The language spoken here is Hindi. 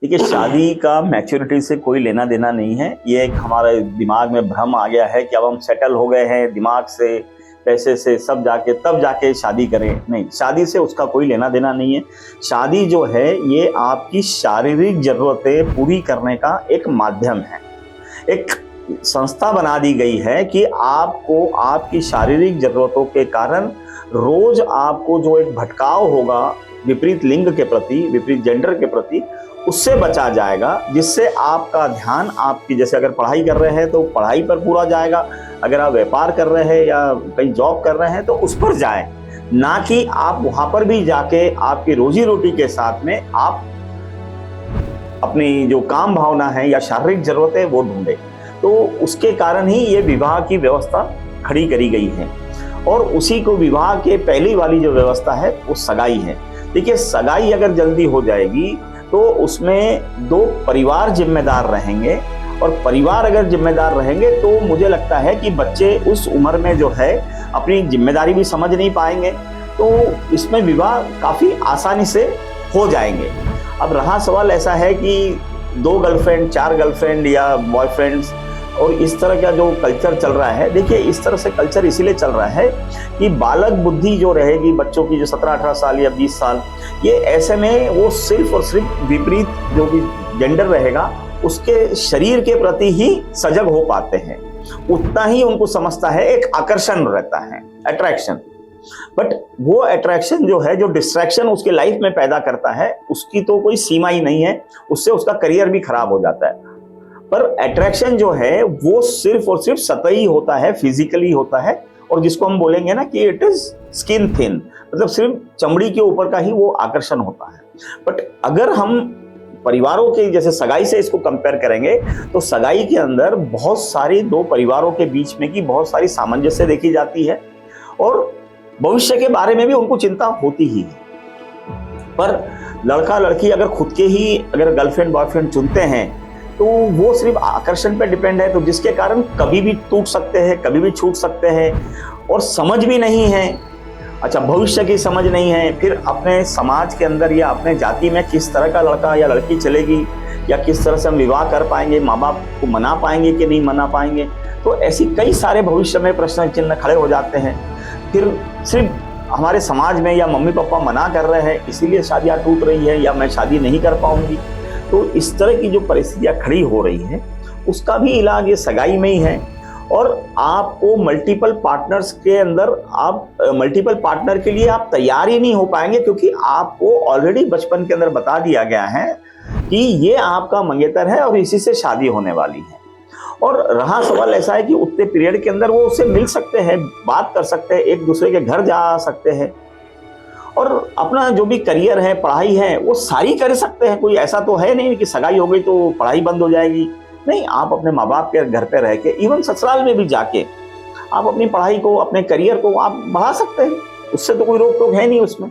देखिए, शादी का मैच्योरिटी से कोई लेना देना नहीं है। ये एक हमारे दिमाग में भ्रम आ गया है कि अब हम सेटल हो गए हैं, दिमाग से पैसे से सब जाके तब जाके शादी करें। नहीं, शादी से उसका कोई लेना देना नहीं है। शादी जो है ये आपकी शारीरिक जरूरतें पूरी करने का एक माध्यम है। एक संस्था बना दी गई है कि आपको आपकी शारीरिक जरूरतों के कारण रोज आपको जो एक भटकाव होगा विपरीत लिंग के प्रति, विपरीत जेंडर के प्रति, उससे बचा जाएगा, जिससे आपका ध्यान आपकी, जैसे अगर पढ़ाई कर रहे हैं तो पढ़ाई पर पूरा जाएगा, अगर आप व्यापार कर रहे हैं या कहीं जॉब कर रहे हैं तो उस पर जाए, ना कि आप वहां पर भी जाके आपकी रोजी रोटी के साथ में आप अपनी जो काम भावना है या शारीरिक जरूरत है वो ढूंढे। तो उसके कारण ही ये विवाह की व्यवस्था खड़ी करी गई है। और उसी को विवाह के पहली वाली जो व्यवस्था है वो सगाई है। देखिए, सगाई अगर जल्दी हो जाएगी तो उसमें दो परिवार जिम्मेदार रहेंगे, और परिवार अगर जिम्मेदार रहेंगे तो मुझे लगता है कि बच्चे उस उम्र में जो है अपनी जिम्मेदारी भी समझ नहीं पाएंगे, तो इसमें विवाह काफ़ी आसानी से हो जाएंगे। अब रहा सवाल ऐसा है कि 2 गर्लफ्रेंड, 4 गर्लफ्रेंड या बॉयफ्रेंड्स और इस तरह का जो कल्चर चल रहा है। देखिए, इस तरह से कल्चर इसीलिए चल रहा है कि बालक बुद्धि जो रहेगी बच्चों की, जो 17-18 साल या 20 साल, ये ऐसे में वो सिर्फ और सिर्फ विपरीत जो भी जेंडर रहेगा उसके शरीर के प्रति ही सजग हो पाते हैं। उतना ही उनको समझता है, एक आकर्षण रहता है, अट्रैक्शन। बट वो अट्रैक्शन जो है, जो डिस्ट्रैक्शन उसके लाइफ में पैदा करता है, उसकी तो कोई सीमा ही नहीं है। उससे उसका करियर भी खराब हो जाता है। पर अट्रैक्शन जो है वो सिर्फ और सिर्फ सतही होता है, फिजिकली होता है, और जिसको हम बोलेंगे ना कि इट इज स्किन थिन, मतलब सिर्फ चमड़ी के ऊपर का ही वो आकर्षण होता है। बट अगर हम परिवारों के जैसे सगाई से इसको कंपेयर करेंगे तो सगाई के अंदर बहुत सारी 2 परिवारों के बीच में की बहुत सारी सामंजस्य देखी जाती है, और भविष्य के बारे में भी उनको चिंता होती ही है। पर लड़का लड़की अगर खुद के ही अगर गर्लफ्रेंड बॉयफ्रेंड चुनते हैं तो वो सिर्फ आकर्षण पे डिपेंड है, तो जिसके कारण कभी भी टूट सकते हैं, कभी भी छूट सकते हैं, और समझ भी नहीं है। अच्छा, भविष्य की समझ नहीं है, फिर अपने समाज के अंदर या अपने जाति में किस तरह का लड़का या लड़की चलेगी, या किस तरह से हम विवाह कर पाएंगे, माँ बाप को मना पाएंगे कि नहीं मना पाएंगे। तो ऐसी कई सारे भविष्य में प्रश्न चिन्ह खड़े हो जाते हैं। फिर सिर्फ हमारे समाज में या मम्मी पापा मना कर रहे हैं इसीलिए शादियाँ टूट रही है, या मैं शादी नहीं कर पाऊंगी। तो इस तरह की जो परिस्थितियाँ खड़ी हो रही हैं उसका भी इलाज ये सगाई में ही है। और आपको मल्टीपल पार्टनर्स के अंदर, आप मल्टीपल पार्टनर के लिए आप तैयार ही नहीं हो पाएंगे, क्योंकि आपको ऑलरेडी बचपन के अंदर बता दिया गया है कि ये आपका मंगेतर है और इसी से शादी होने वाली है। और रहा सवाल ऐसा है कि उतने पीरियड के अंदर वो उससे मिल सकते हैं, बात कर सकते हैं, एक दूसरे के घर जा सकते हैं, और अपना जो भी करियर है, पढ़ाई है, वो सारी कर सकते हैं। कोई ऐसा तो है नहीं कि सगाई हो गई तो पढ़ाई बंद हो जाएगी। नहीं, आप अपने माँ बाप के घर पे रह के, इवन ससुराल में भी जाके आप अपनी पढ़ाई को, अपने करियर को आप बढ़ा सकते हैं। उससे तो कोई रोक टोक है नहीं उसमें।